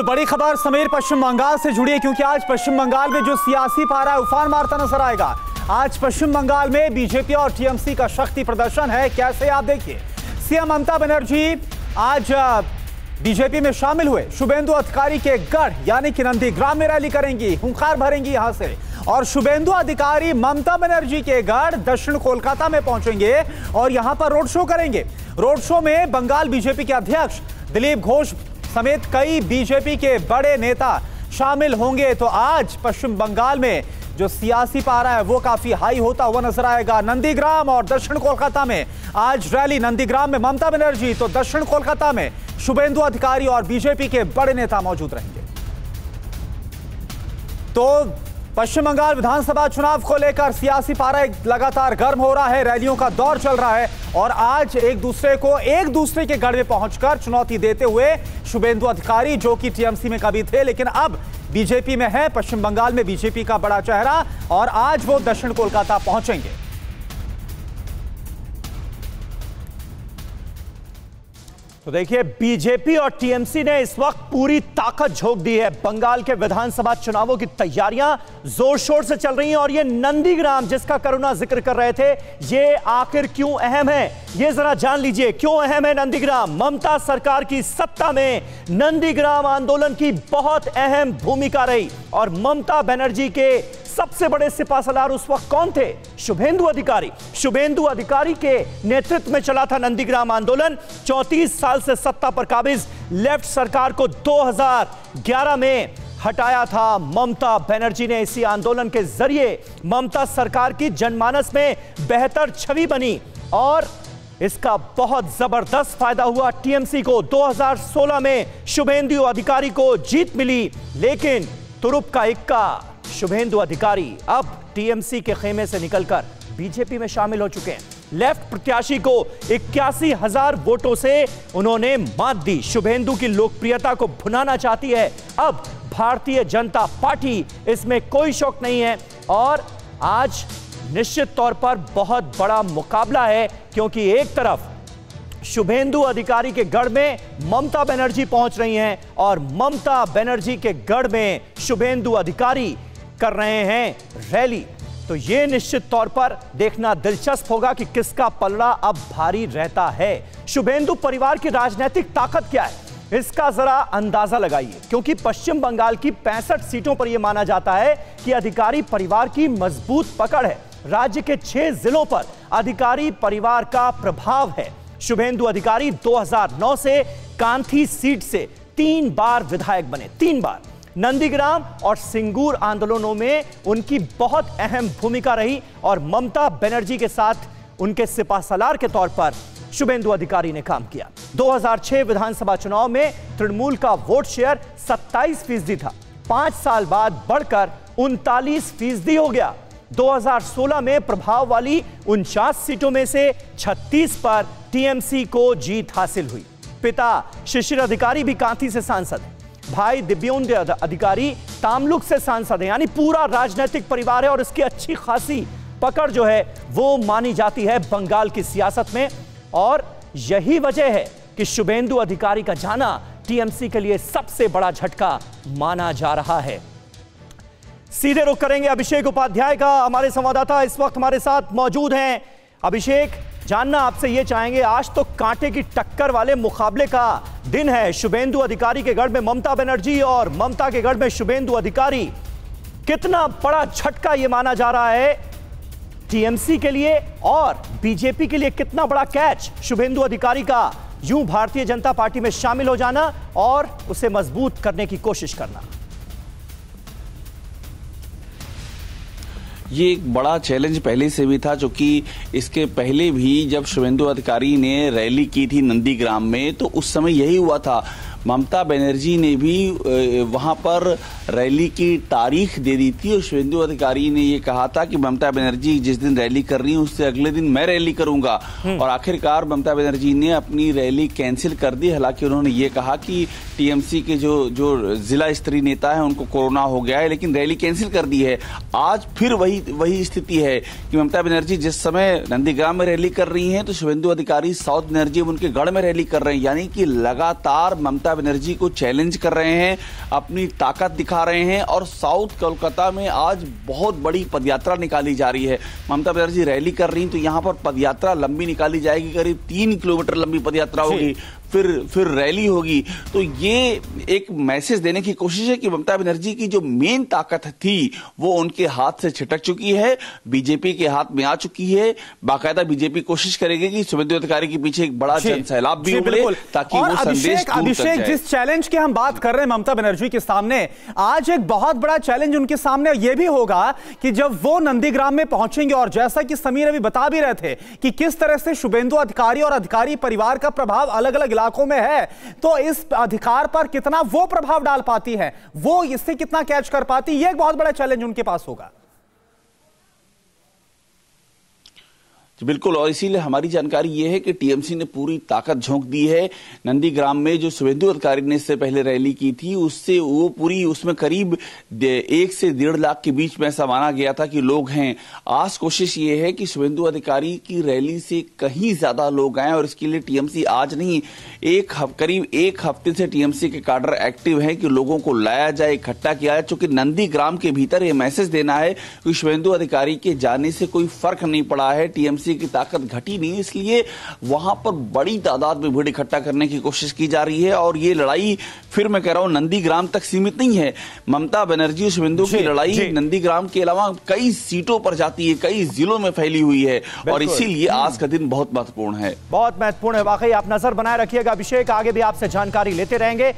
बड़ी खबर समीर पश्चिम बंगाल से जुड़ी है क्योंकि आज पश्चिम बंगाल में जो सियासी पारा उफान मारता नजर आएगा। आज पश्चिम बंगाल में बीजेपी और टीएमसी का शक्ति प्रदर्शन है। कैसे, आप देखिए। सीएम ममता बनर्जी आज बीजेपी में शामिल हुए। शुभेंदु अधिकारी के गढ़ यानी कि नंदीग्राम में रैली करेंगी, हुंकार भरेंगी यहां से। और शुभेंदु अधिकारी ममता बनर्जी के गढ़ दक्षिण कोलकाता में पहुंचेंगे और यहां पर रोड शो करेंगे। रोड शो में बंगाल बीजेपी के अध्यक्ष दिलीप घोष समेत कई बीजेपी के बड़े नेता शामिल होंगे। तो आज पश्चिम बंगाल में जो सियासी पारा है वो काफी हाई होता हुआ नजर आएगा। नंदीग्राम और दक्षिण कोलकाता में आज रैली। नंदीग्राम में ममता बनर्जी तो दक्षिण कोलकाता में शुभेंदु अधिकारी और बीजेपी के बड़े नेता मौजूद रहेंगे। तो पश्चिम बंगाल विधानसभा चुनाव को लेकर सियासी पारा लगातार गर्म हो रहा है। रैलियों का दौर चल रहा है और आज एक दूसरे के गढ़ में पहुंचकर चुनौती देते हुए शुभेंदु अधिकारी, जो कि टीएमसी में कभी थे लेकिन अब बीजेपी में है, पश्चिम बंगाल में बीजेपी का बड़ा चेहरा, और आज वो दक्षिण कोलकाता पहुंचेंगे। तो देखिए, बीजेपी और टीएमसी ने इस वक्त पूरी ताकत झोंक दी है। बंगाल के विधानसभा चुनावों की तैयारियां जोर शोर से चल रही हैं और ये नंदीग्राम जिसका करुणा जिक्र कर रहे थे, ये आखिर क्यों अहम है, ये जरा जान लीजिए। क्यों अहम है नंदीग्राम? ममता सरकार की सत्ता में नंदीग्राम आंदोलन की बहुत अहम भूमिका रही और ममता बनर्जी के सबसे बड़े सिपाहसलार उस वक्त कौन थे? शुभेंदु अधिकारी। शुभेंदु अधिकारी के नेतृत्व में चला था नंदीग्राम आंदोलन। 34 साल से सत्ता पर काबिज लेफ्ट सरकार को 2011 में हटाया था ममता बनर्जी ने। इसी आंदोलन के जरिए ममता सरकार की जनमानस में बेहतर छवि बनी और इसका बहुत जबरदस्त फायदा हुआ टीएमसी को। 2016 में शुभेंदु अधिकारी को जीत मिली, लेकिन तुरुप का इक्का शुभेंदु अधिकारी अब टीएमसी के खेमे से निकलकर बीजेपी में शामिल हो चुके हैं। लेफ्ट प्रत्याशी को 81,000 वोटों से उन्होंने मात दी। शुभेंदु की लोकप्रियता को भुनाना चाहती है अब भारतीय जनता पार्टी, इसमें कोई शौक नहीं है। और आज निश्चित तौर पर बहुत बड़ा मुकाबला है क्योंकि एक तरफ शुभेंदु अधिकारी के गढ़ में ममता बनर्जी पहुंच रही हैं और ममता बनर्जी के गढ़ में शुभेंदु अधिकारी कर रहे हैं रैली। तो यह निश्चित तौर पर देखना दिलचस्प होगा कि किसका पलड़ा अब भारी रहता है। शुभेंदु परिवार की राजनीतिक ताकत क्या है, इसका जरा अंदाजा लगाइए, क्योंकि पश्चिम बंगाल की 65 सीटों पर यह माना जाता है कि अधिकारी परिवार की मजबूत पकड़ है। राज्य के 6 जिलों पर अधिकारी परिवार का प्रभाव है। शुभेंदु अधिकारी 2009 से कांथी सीट से 3 बार विधायक बने, 3 बार। नंदीग्राम और सिंगूर आंदोलनों में उनकी बहुत अहम भूमिका रही और ममता बनर्जी के साथ उनके सिपाहसलार के तौर पर शुभेंदु अधिकारी ने काम किया। 2006 विधानसभा चुनाव में तृणमूल का वोट शेयर 27% था, 5 साल बाद बढ़कर 39% हो गया। 2016 में प्रभाव वाली 49 सीटों में से 36 पर टीएमसी को जीत हासिल हुई। पिता शिशिर अधिकारी भी कांथी से सांसद हैं, भाई दिव्योंद अधिकारी तामलुक से सांसद हैं, यानी पूरा राजनीतिक परिवार है और इसकी अच्छी खासी पकड़ जो है वो मानी जाती है बंगाल की सियासत में। और यही वजह है कि शुभेंदु अधिकारी का जाना टीएमसी के लिए सबसे बड़ा झटका माना जा रहा है। सीधे रुख करेंगे अभिषेक उपाध्याय का, हमारे संवाददाता इस वक्त हमारे साथ मौजूद हैं। अभिषेक, जानना आपसे ये चाहेंगे, आज तो कांटे की टक्कर वाले मुकाबले का दिन है। शुभेंदु अधिकारी के गढ़ में ममता बनर्जी और ममता के गढ़ में शुभेंदु अधिकारी। कितना बड़ा झटका ये माना जा रहा है टीएमसी के लिए और बीजेपी के लिए, कितना बड़ा कैच शुभेंदु अधिकारी का यूं भारतीय जनता पार्टी में शामिल हो जाना और उसे मजबूत करने की कोशिश करना। ये एक बड़ा चैलेंज पहले से भी था, जो कि इसके पहले भी जब शुभेंदु अधिकारी ने रैली की थी नंदीग्राम में तो उस समय यही हुआ था। ममता बनर्जी ने भी वहां पर रैली की तारीख दे दी थी और शुभेंदु अधिकारी ने ये कहा था कि ममता बनर्जी जिस दिन रैली कर रही है उससे अगले दिन मैं रैली करूंगा। और आखिरकार ममता बनर्जी ने अपनी रैली कैंसिल कर दी। हालांकि उन्होंने ये कहा कि टीएमसी के जो जिला स्तरीय नेता है उनको कोरोना हो गया है, लेकिन रैली कैंसिल कर दी है। आज फिर वही स्थिति है कि ममता बनर्जी जिस समय नंदीग्राम में रैली कर रही हैं तो शुभेंदु अधिकारी साउथ बनर्जी उनके गढ़ में रैली कर रहे हैं, यानी कि लगातार ममता ममता बनर्जी को चैलेंज कर रहे हैं, अपनी ताकत दिखा रहे हैं। और साउथ कोलकाता में आज बहुत बड़ी पदयात्रा निकाली जा रही है। ममता बनर्जी रैली कर रही हैं तो यहाँ पर पदयात्रा लंबी निकाली जाएगी, करीब 3 किलोमीटर लंबी पदयात्रा होगी, फिर रैली होगी। तो ये एक मैसेज देने की कोशिश है कि ममता बनर्जी की जो मेन ताकत थी वो उनके हाथ से छिटक चुकी है, बीजेपी के हाथ में आ चुकी है। बाकायदा बीजेपी कोशिश करेगी कि शुभेंदु अधिकारी के पीछे एक बड़ा जनसैलाब भी उमड़े ताकि वो संदेश अभिषेक, जिस चैलेंज की हम बात कर रहे हैं ममता बनर्जी के सामने, आज एक बहुत बड़ा चैलेंज उनके सामने यह भी होगा कि जब वो नंदीग्राम में पहुंचेंगे, और जैसा कि समीर अभी बता भी रहे थे कि किस तरह से शुभेंदु अधिकारी और अधिकारी परिवार का प्रभाव अलग अलग इलाकों में है, तो इस अधिकार पर कितना वो प्रभाव डाल पाती है, वो इससे कितना कैच कर पाती, यह एक बहुत बड़ा चैलेंज उनके पास होगा। बिल्कुल, और इसीलिए हमारी जानकारी यह है कि टीएमसी ने पूरी ताकत झोंक दी है। नंदीग्राम में जो शुभेंदु अधिकारी ने इससे पहले रैली की थी, उससे वो पूरी, उसमें करीब 1 से 1.5 लाख के बीच में ऐसा माना गया था कि लोग हैं। आज कोशिश ये है कि शुभेंदु अधिकारी की रैली से कहीं ज्यादा लोग आए, और इसके लिए टीएमसी आज नहीं, करीब 1 हफ्ते से टीएमसी के काडर एक्टिव है कि लोगों को लाया जाए, इकट्ठा किया जाए। चूंकि नंदीग्राम के भीतर यह मैसेज देना है कि शुभेंदु अधिकारी के जाने से कोई फर्क नहीं पड़ा है, टीएमसी की ताकत घटी नहीं, इसलिए वहां पर बड़ी तादाद में भीड़ इकट्ठा करने की कोशिश की जा रही है। और ये लड़ाई, फिर मैं कह रहा हूं, नंदीग्राम तक सीमित नहीं है। ममता बनर्जी और शुभेंदु की लड़ाई नंदीग्राम के अलावा कई सीटों पर जाती है, कई जिलों में फैली हुई है, और इसीलिए आज का दिन बहुत महत्वपूर्ण है। बहुत महत्वपूर्ण है वाकई। आप नजर बनाए रखिएगा अभिषेक, आगे भी आपसे जानकारी लेते रहेंगे।